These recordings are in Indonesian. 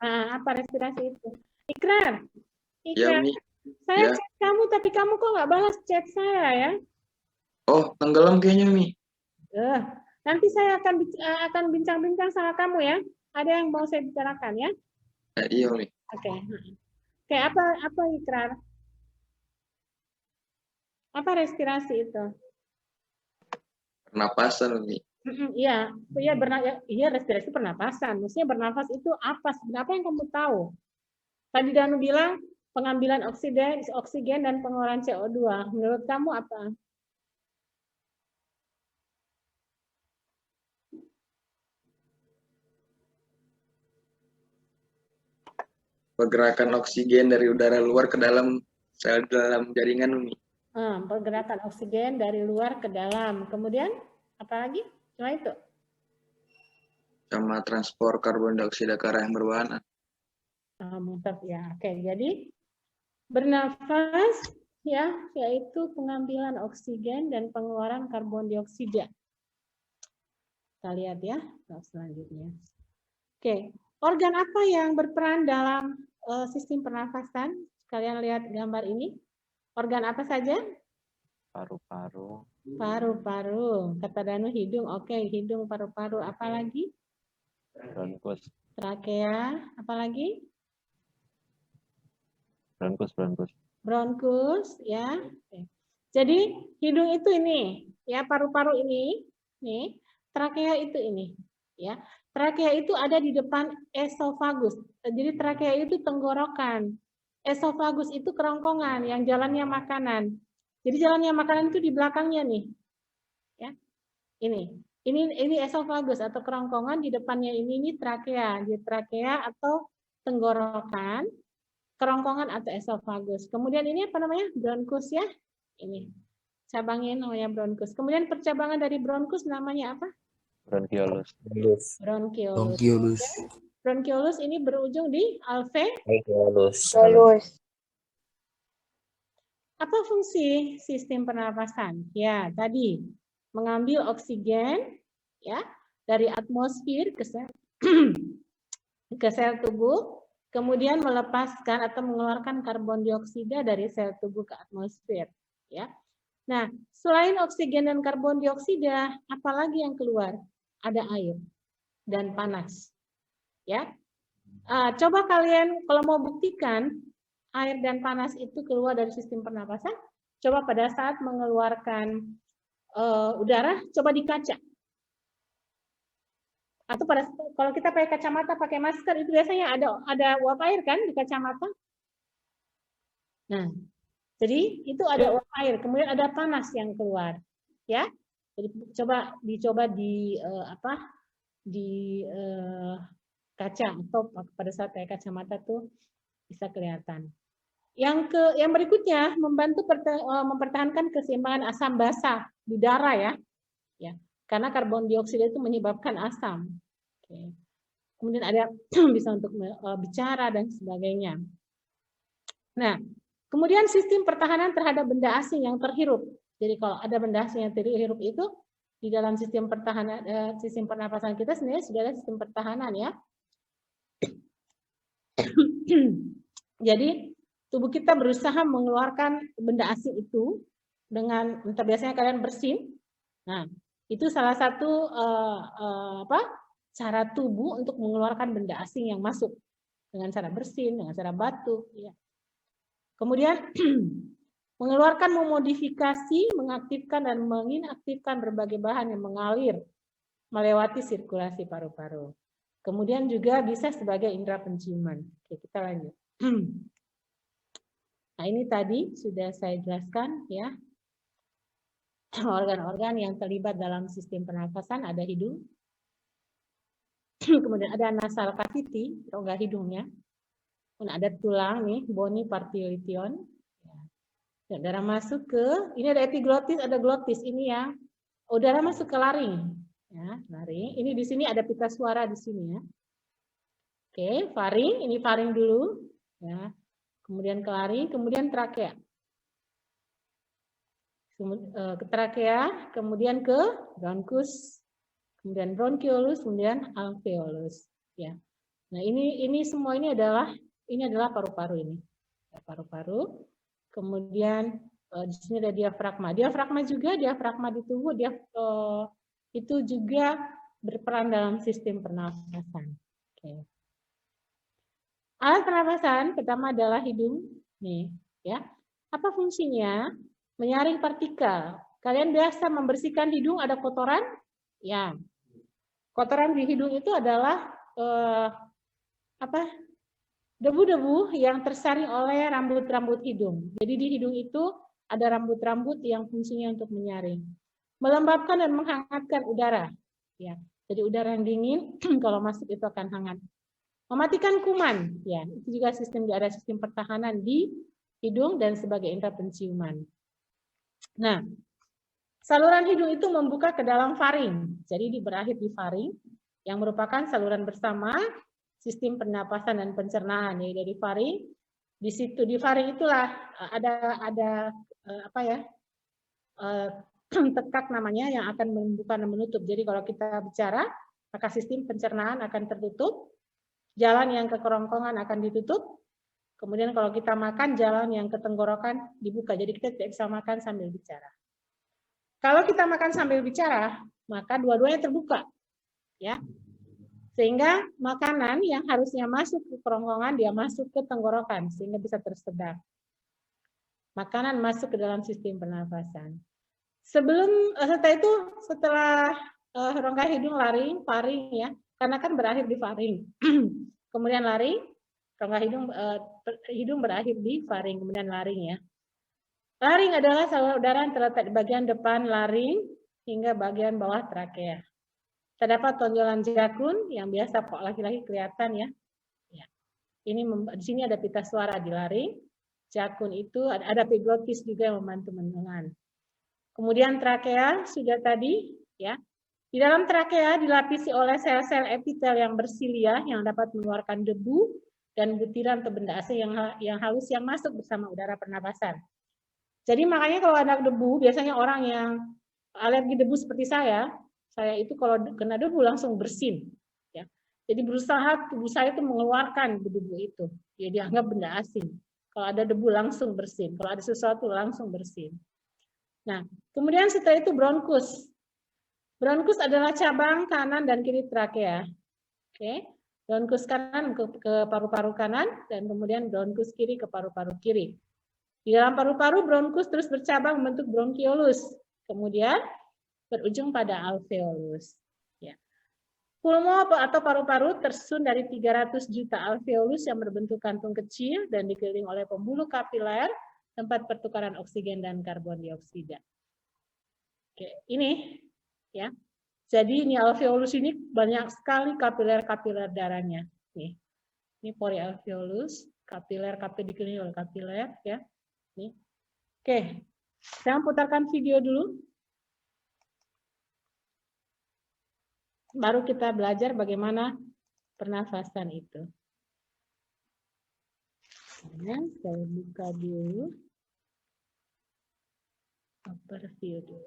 Apa respirasi itu? Ikrar, Ya, Ikrar. Mi. Saya Ya. chat kamu, tapi kamu kok nggak balas chat saya ya? Oh, tenggelam kayaknya, Mi. Nanti saya akan bincang-bincang sama kamu ya. Ada yang mau saya bicarakan ya? Iya, Mi. Oke. Oke, apa Ikrar? Apa respirasi itu? Pernapasan, Mi. Iya, iya iya respirasi pernapasan. Maksudnya bernafas itu apa? Apa yang kamu tahu? Tadi Danu bilang pengambilan oksigen dan pengeluaran CO2. Menurut kamu apa? Pergerakan oksigen dari udara luar ke dalam sel dalam jaringan, Mi. Pergerakan oksigen dari luar ke dalam. Kemudian apa lagi? Cuma itu. Sama transport karbon dioksida ke arah yang berwarna. Ya, oke. Jadi bernafas ya, yaitu pengambilan oksigen dan pengeluaran karbon dioksida. Kita lihat ya, selanjutnya. Oke, organ apa yang berperan dalam sistem pernafasan? Kalian lihat gambar ini. Organ apa saja? Paru-paru. Paru-paru. Kata Danu hidung. Oke, hidung, paru-paru. Apa lagi? Bronkus. Trakea. Apa lagi? Bronkus. Bronkus, ya. Oke. Jadi hidung itu ini, ya, paru-paru ini, nih. Trakea itu ini, ya. Trakea itu ada di depan esofagus. Jadi trakea itu tenggorokan. Esofagus itu kerongkongan yang jalannya makanan. Jadi jalannya makanan itu di belakangnya nih. Ya. Ini esofagus atau kerongkongan, di depannya ini trakea. Di trakea atau tenggorokan, kerongkongan atau esofagus. Kemudian ini apa namanya? Bronkus ya. Ini cabangnya namanya bronkus. Kemudian percabangan dari bronkus namanya apa? Bronkiolus. Bronkiolus. Bronkiolus ini berujung di Alveolus. Apa fungsi sistem pernapasan? Ya, tadi mengambil oksigen ya dari atmosfer ke sel ke sel tubuh, kemudian melepaskan atau mengeluarkan karbon dioksida dari sel tubuh ke atmosfer ya. Nah, selain oksigen dan karbon dioksida, apalagi yang keluar? Ada air dan panas. Ya. Coba kalian kalau mau buktikan air dan panas itu keluar dari sistem pernapasan, coba pada saat mengeluarkan udara, coba di kaca. Atau kalau kita pakai kacamata, pakai masker, itu biasanya ada uap air kan di kacamata. Nah, jadi itu ada uap air, kemudian ada panas yang keluar, ya. Jadi dicoba di kaca atau pada saat pakai kacamata tuh bisa kelihatan. Yang berikutnya membantu mempertahankan keseimbangan asam basa di darah ya. Karena karbon dioksida itu menyebabkan asam. Oke. Kemudian ada bisa untuk bicara dan sebagainya. Nah, kemudian sistem pertahanan terhadap benda asing yang terhirup. Jadi kalau ada benda asing yang terhirup itu di dalam sistem pertahanan, sistem pernapasan kita sebenarnya sudah ada sistem pertahanan ya. Jadi tubuh kita berusaha mengeluarkan benda asing itu dengan biasanya kalian bersin. Nah, itu salah satu cara tubuh untuk mengeluarkan benda asing yang masuk dengan cara bersin, dengan cara batuk. Ya. Kemudian mengeluarkan, memodifikasi, mengaktifkan dan menginaktifkan berbagai bahan yang mengalir melewati sirkulasi paru-paru. Kemudian juga bisa sebagai indera penciuman. Oke, kita lanjut. Nah, ini tadi sudah saya jelaskan ya. Organ-organ yang terlibat dalam sistem pernafasan ada hidung. Kemudian ada nasal cavity, rongga hidungnya. Kemudian ada tulang nih, boni parturition. Ya, darah masuk ke, ini ada epiglotis, ada glotis ini ya. Udara masuk ke laring. Ya, laring. Ini di sini ada pita suara di sini ya. Oke, faring, ini faring dulu ya. Kemudian ke laring, kemudian trakea. Ke trakea, kemudian ke bronkus, kemudian bronkiolus, kemudian alveolus. Ya. Nah, ini semua ini adalah paru-paru ini. Paru-paru. Kemudian di sini ada diafragma. Diafragma di tubuh itu juga berperan dalam sistem pernafasan. Oke. Alat pernafasan pertama adalah hidung. Nih, ya. Apa fungsinya? Menyaring partikel. Kalian biasa membersihkan hidung ada kotoran? Ya. Kotoran di hidung itu adalah debu-debu yang tersaring oleh rambut-rambut hidung. Jadi di hidung itu ada rambut-rambut yang fungsinya untuk menyaring. Melembabkan dan menghangatkan udara. Ya. Jadi udara yang dingin kalau masuk itu akan hangat. Mematikan kuman, ya, itu juga ada sistem pertahanan di hidung dan sebagai indera penciuman. Nah, saluran hidung itu membuka ke dalam faring, jadi berakhir di faring, yang merupakan saluran bersama sistem pernapasan dan pencernaan. Jadi dari faring, di situ di faring itulah ada tekak namanya yang akan membuka dan menutup. Jadi kalau kita bicara, maka sistem pencernaan akan tertutup. Jalan yang ke kerongkongan akan ditutup. Kemudian kalau kita makan, jalan yang ke tenggorokan dibuka. Jadi kita tidak bisa makan sambil bicara. Kalau kita makan sambil bicara, maka dua-duanya terbuka. Ya. Sehingga makanan yang harusnya masuk ke kerongkongan, dia masuk ke tenggorokan. Sehingga bisa tersedap. Makanan masuk ke dalam sistem pernafasan. Setelah rongga hidung, laring, faring, ya. Karena kan berakhir di faring. Kemudian laring, rongga hidung berakhir di faring, kemudian laring, ya. Laring adalah saluran udara yang terletak di bagian depan laring hingga bagian bawah trakea. Terdapat tonjolan jakun yang biasa kok laki-laki kelihatan, ya. Ya. Ini di sini ada pita suara di laring. Jakun itu ada epiglotis juga yang membantu menelan. Kemudian trakea sudah tadi, ya. Di dalam trakea dilapisi oleh sel-sel epitel yang bersilia yang dapat mengeluarkan debu dan butiran atau benda asing yang halus yang masuk bersama udara pernapasan. Jadi makanya kalau ada debu, biasanya orang yang alergi debu seperti saya itu kalau kena debu langsung bersin. Ya. Jadi berusaha tubuh saya itu mengeluarkan debu itu. Ya, dianggap benda asing. Kalau ada debu langsung bersin. Kalau ada sesuatu langsung bersin. Nah, kemudian setelah itu bronkus. Bronkus adalah cabang kanan dan kiri trakea. Oke, bronkus kanan ke paru-paru kanan dan kemudian bronkus kiri ke paru-paru kiri. Di dalam paru-paru bronkus terus bercabang membentuk bronkiolus, kemudian berujung pada alveolus. Ya. Pulmo atau paru-paru tersusun dari 300 juta alveolus yang berbentuk kantung kecil dan dikelilingi oleh pembuluh kapiler, tempat pertukaran oksigen dan karbon dioksida. Oke, ini. Ya, jadi ini alveolus ini banyak sekali kapiler-kapiler darahnya. Nih, ini pori alveolus, kapiler dikelilingi oleh kapiler, ya. Nih, oke, saya putarkan video dulu. Baru kita belajar bagaimana pernafasan itu. Nah, saya buka dulu, overview dulu.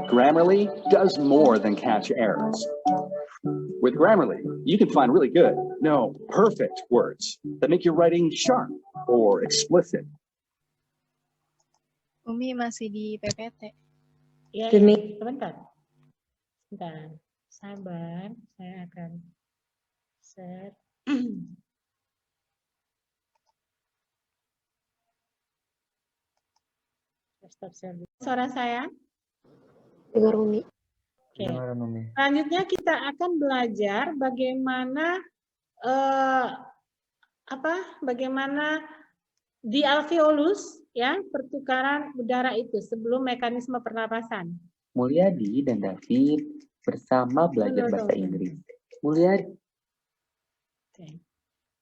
Grammarly does more than catch errors. With Grammarly, you can find really good, no, perfect words that make your writing sharp or explicit. Umi masih di PPT. Ya, sebentar. Sebentar. Sabar, saya akan share. Stop share. Suara saya? Dengar Umi. Oke. Selanjutnya kita akan belajar bagaimana bagaimana di alveolus, ya, pertukaran udara itu sebelum mekanisme pernapasan. Mulyadi dan David bersama belajar bahasa Inggris. Mulyadi. Oke.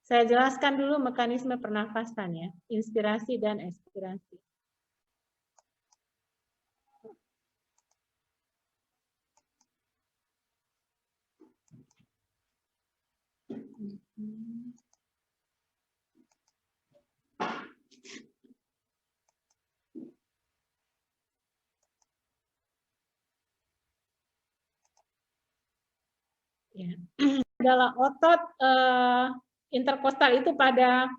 Saya jelaskan dulu mekanisme pernapasan, ya, inspirasi dan ekspirasi. Ya. Adalah otot interkostal itu pada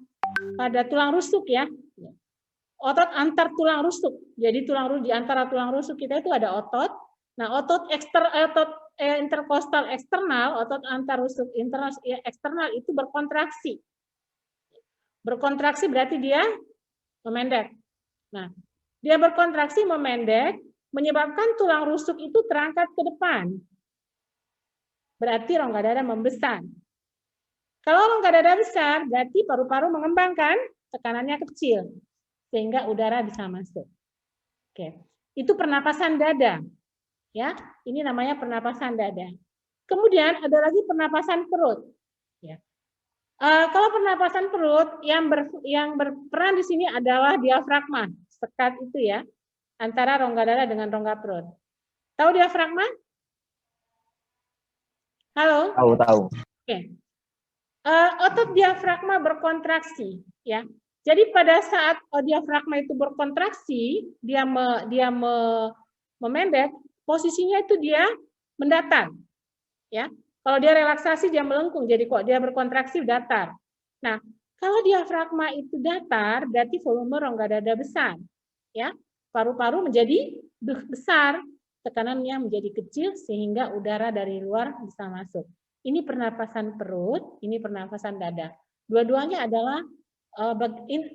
tulang rusuk ya. Otot antar tulang rusuk. Jadi di antara tulang rusuk kita itu ada otot. Nah, otot interkostal eksternal, otot antar rusuk internal eksternal itu berkontraksi. Berkontraksi berarti dia memendek. Nah, dia berkontraksi memendek menyebabkan tulang rusuk itu terangkat ke depan. Berarti rongga dada membesar. Kalau rongga dada besar, berarti paru-paru mengembangkan, tekanannya kecil, sehingga udara bisa masuk. Oke, itu pernapasan dada. Ya, ini namanya pernapasan dada. Kemudian ada lagi pernapasan perut. Ya. Kalau pernapasan perut yang berperan di sini adalah diafragma, sekat itu ya, antara rongga dada dengan rongga perut. Tahu diafragma? Halo? Tahu. Oke. Otot diafragma berkontraksi, ya. Jadi pada saat diafragma itu berkontraksi, dia memendek, posisinya itu dia mendatar, ya. Kalau dia relaksasi dia melengkung, jadi kok dia berkontraksi datar. Nah, kalau diafragma itu datar, berarti volume rongga dada besar, ya. Paru-paru menjadi besar, tekanannya menjadi kecil sehingga udara dari luar bisa masuk. Ini pernapasan perut, ini pernapasan dada. Dua-duanya adalah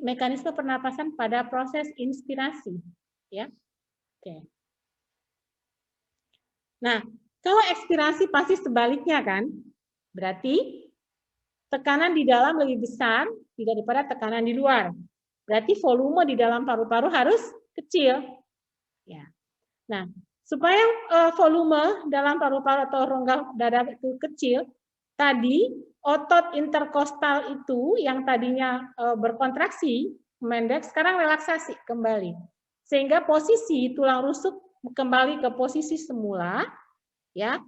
mekanisme pernapasan pada proses inspirasi, ya. Oke. Nah, kalau ekspirasi pasti sebaliknya kan? Berarti tekanan di dalam lebih besar daripada tekanan di luar. Berarti volume di dalam paru-paru harus kecil. Ya. Nah, supaya volume dalam paru-paru atau rongga dada itu kecil, tadi otot interkostal itu yang tadinya berkontraksi, memendek, sekarang relaksasi kembali. Sehingga posisi tulang rusuk kembali ke posisi semula, ya,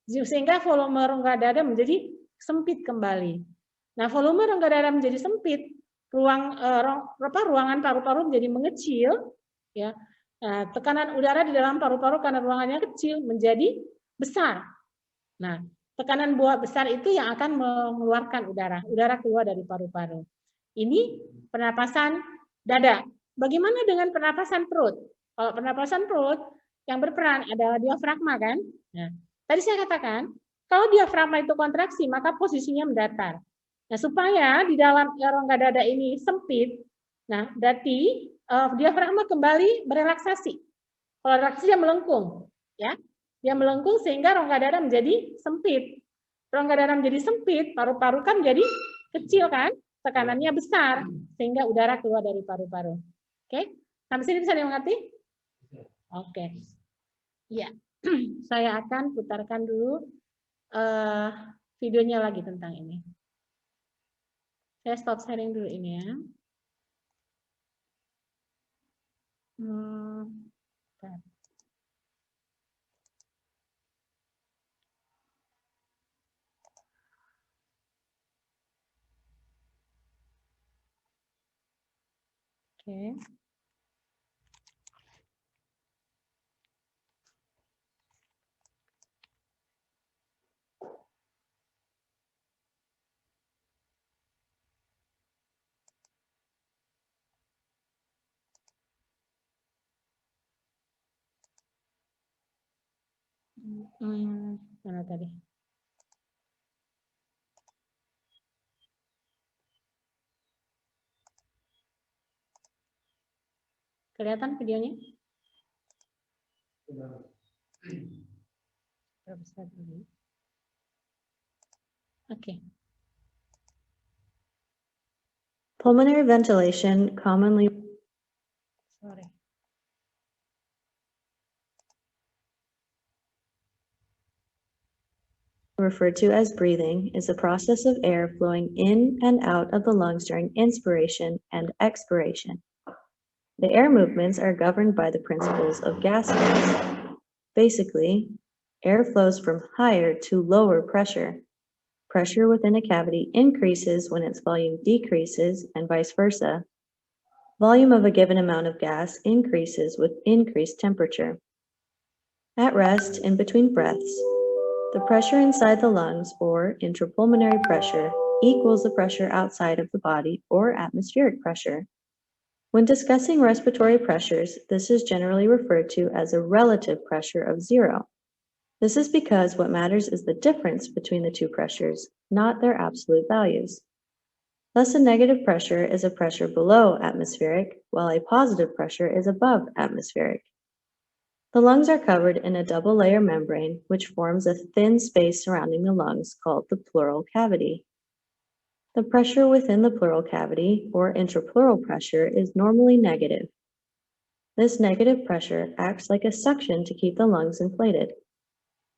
sehingga volume rongga dada menjadi sempit kembali. Nah, volume rongga dada menjadi sempit, ruangan paru-paru menjadi mengecil, ya. Nah, tekanan udara di dalam paru-paru karena ruangannya kecil menjadi besar. Nah, tekanan buah besar itu yang akan mengeluarkan udara keluar dari paru-paru. Ini pernapasan dada. Bagaimana dengan pernapasan perut? Kalau pernapasan perut yang berperan adalah diafragma kan? Nah, tadi saya katakan kalau diafragma itu kontraksi maka posisinya mendatar. Nah, supaya di dalam rongga dada ini sempit, nah berarti diafragma kembali berelaksasi. Kalau relaksasi dia melengkung, ya, dia melengkung sehingga rongga dada menjadi sempit. Rongga dada menjadi sempit, paru-paru kan menjadi kecil kan, tekanannya besar sehingga udara keluar dari paru-paru. Oke, sampai sini bisa dimengerti? Oke, ya, saya akan putarkan dulu videonya lagi tentang ini. Saya stop sharing dulu ini ya. Oke. Mana tadi? Kelihatan videonya? Oke. Pulmonary ventilation commonly Sorry. referred to as breathing is the process of air flowing in and out of the lungs during inspiration and expiration. The air movements are governed by the principles of gases. Basically, air flows from higher to lower pressure. pressure within a cavity increases when its volume decreases and vice versa. Volume of a given amount of gas increases with increased temperature. At rest, in between breaths, the pressure inside the lungs, or intrapulmonary pressure, equals the pressure outside of the body, or atmospheric pressure. When discussing respiratory pressures, this is generally referred to as a relative pressure of zero. This is because what matters is the difference between the two pressures, not their absolute values. Thus, a negative pressure is a pressure below atmospheric, while a positive pressure is above atmospheric. The lungs are covered in a double-layer membrane, which forms a thin space surrounding the lungs called the pleural cavity. The pressure within the pleural cavity, or intrapleural pressure, is normally negative. This negative pressure acts like a suction to keep the lungs inflated.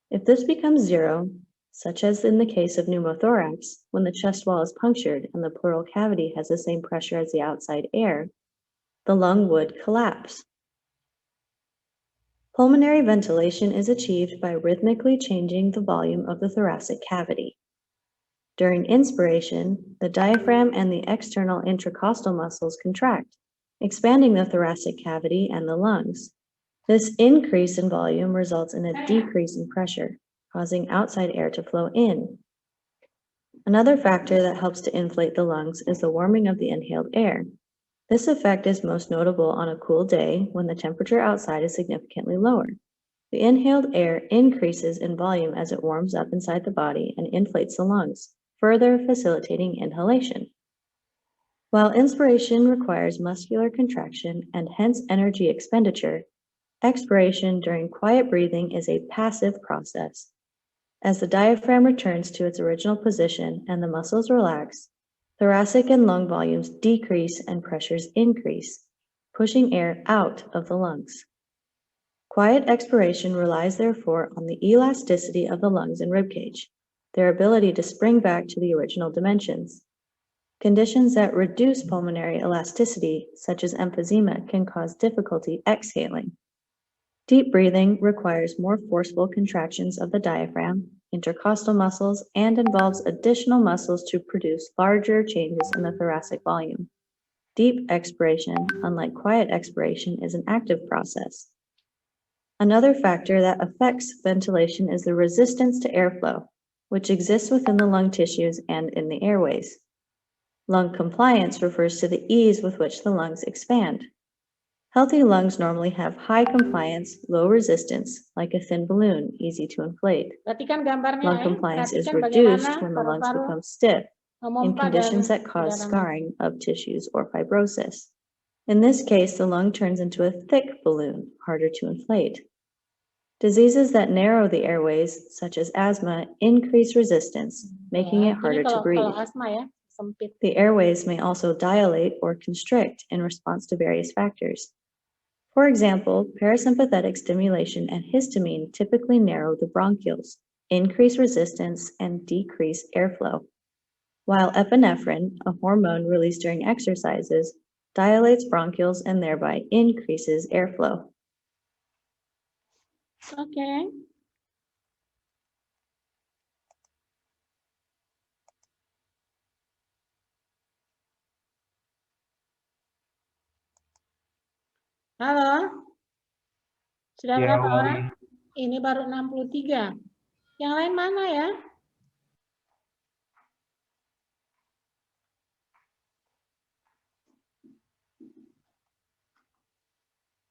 If this becomes zero, such as in the case of pneumothorax, when the chest wall is punctured and the pleural cavity has the same pressure as the outside air, the lung would collapse. Pulmonary ventilation is achieved by rhythmically changing the volume of the thoracic cavity. During inspiration, the diaphragm and the external intercostal muscles contract, expanding the thoracic cavity and the lungs. This increase in volume results in a decrease in pressure, causing outside air to flow in. Another factor that helps to inflate the lungs is the warming of the inhaled air. This effect is most notable on a cool day when the temperature outside is significantly lower. The inhaled air increases in volume as it warms up inside the body and inflates the lungs, further facilitating inhalation. While inspiration requires muscular contraction and hence energy expenditure, expiration during quiet breathing is a passive process. As the diaphragm returns to its original position and the muscles relax, thoracic and lung volumes decrease and pressures increase, pushing air out of the lungs. Quiet expiration relies therefore on the elasticity of the lungs and ribcage, their ability to spring back to the original dimensions. Conditions that reduce pulmonary elasticity, such as emphysema, can cause difficulty exhaling. Deep breathing requires more forceful contractions of the diaphragm, intercostal muscles, and involves additional muscles to produce larger changes in the thoracic volume. Deep expiration, unlike quiet expiration, is an active process. Another factor that affects ventilation is the resistance to airflow, which exists within the lung tissues and in the airways. Lung compliance refers to the ease with which the lungs expand. Healthy lungs normally have high compliance, low resistance, like a thin balloon, easy to inflate. Perhatikan gambarnya Lung ya. compliance is Perhatikan reduced bagaimana when the lungs paru-paru become stiff in memompa conditions darah that cause ke dalam. scarring of tissues or fibrosis. In this case, the lung turns into a thick balloon, harder to inflate. Diseases that narrow the airways, such as asthma, increase resistance, making it harder to breathe. Kalau asma ya, sempit. The airways may also dilate or constrict in response to various factors. For example, parasympathetic stimulation and histamine typically narrow the bronchioles, increase resistance, and decrease airflow, while epinephrine, a hormone released during exercises, dilates bronchioles and thereby increases airflow. Okay. Halo? Sudah Ya, berapa Wali. orang? Ini baru 63. Yang lain mana ya?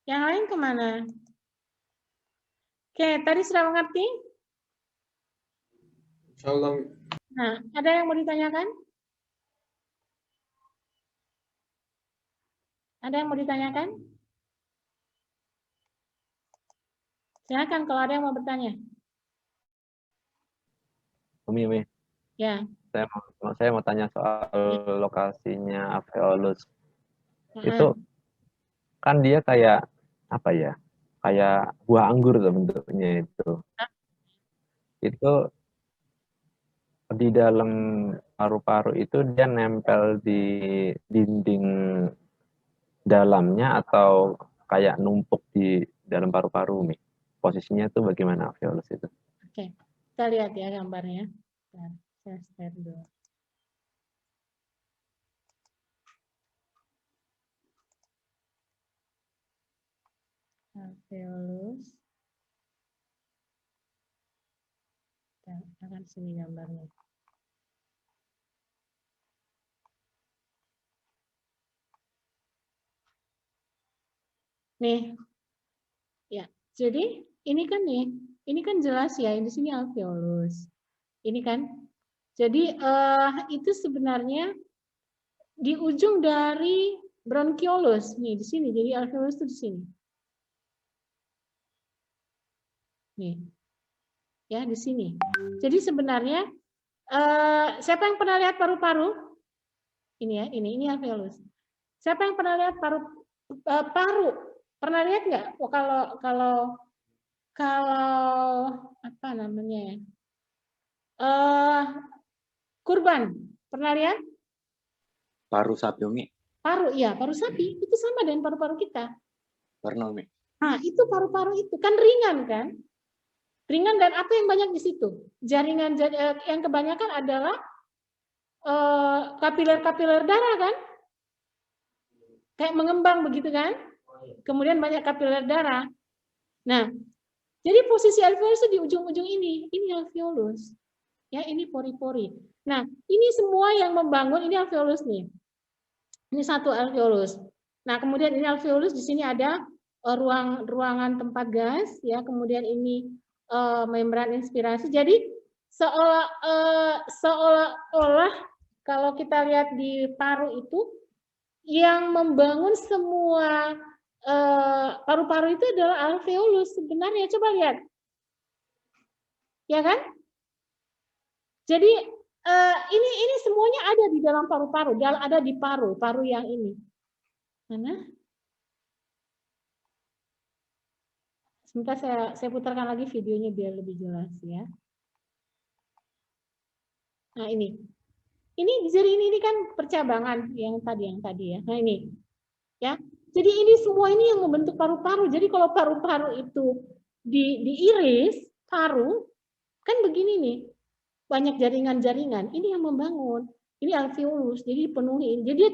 Yang lain kemana? Oke, tadi sudah mengerti? Nah, ada yang mau ditanyakan? Ada yang mau ditanyakan? Silakan kalau ada yang mau bertanya. Umi. Ya. Saya mau tanya soal lokasinya alveolus. Itu kan dia kayak apa ya? Kayak buah anggur tuh bentuknya itu. Itu di dalam paru-paru itu dia nempel di dinding dalamnya atau kayak numpuk di dalam paru-paru, Mi? Posisinya tuh bagaimana alveolus itu? Oke, kita lihat ya gambarnya. Saya start dulu. Alveolus. Kita akan sini gambarnya. Nih, ya. Jadi ini kan jelas ya. Di sini alveolus. Ini kan. Jadi itu sebenarnya di ujung dari bronchiolus nih di sini. Jadi alveolus itu di sini. Nih, ya di sini. Jadi sebenarnya siapa yang pernah lihat paru-paru? Ini ya, ini alveolus. Siapa yang pernah lihat paru? Pernah lihat nggak? Oh, kalau apa namanya ya? Kurban, pernah lihat? Paru sapi, Umi. Paru, iya, paru sapi itu sama dengan paru-paru kita. Pernah, Umi. Nah, itu paru-paru itu kan ringan kan? Ringan dan apa yang banyak di situ? Jaringan yang kebanyakan adalah kapiler-kapiler darah kan? Kayak mengembang begitu kan? Kemudian banyak kapiler darah. Nah, jadi posisi alveolus di ujung-ujung ini alveolus. Ya, ini pori-pori. Nah, ini semua yang membangun ini alveolus nih. Ini satu alveolus. Nah, kemudian ini alveolus di sini ada ruangan tempat gas ya, kemudian ini membran inspirasi. Jadi seolah-olah kalau kita lihat di paru itu yang membangun semua paru-paru itu adalah alveolus sebenarnya. Coba lihat. Ya kan? Jadi ini semuanya ada di dalam paru-paru, ada di paru yang ini. Mana? Sebentar saya putarkan lagi videonya biar lebih jelas ya. Nah, ini. Jadi ini kan percabangan yang tadi ya. Nah, ini. Ya. Jadi ini semua ini yang membentuk paru-paru. Jadi kalau paru-paru itu diiris paru kan begini nih. Banyak jaringan-jaringan. Ini yang membangun. Ini alveolus. Jadi dipenuhi. Jadi dia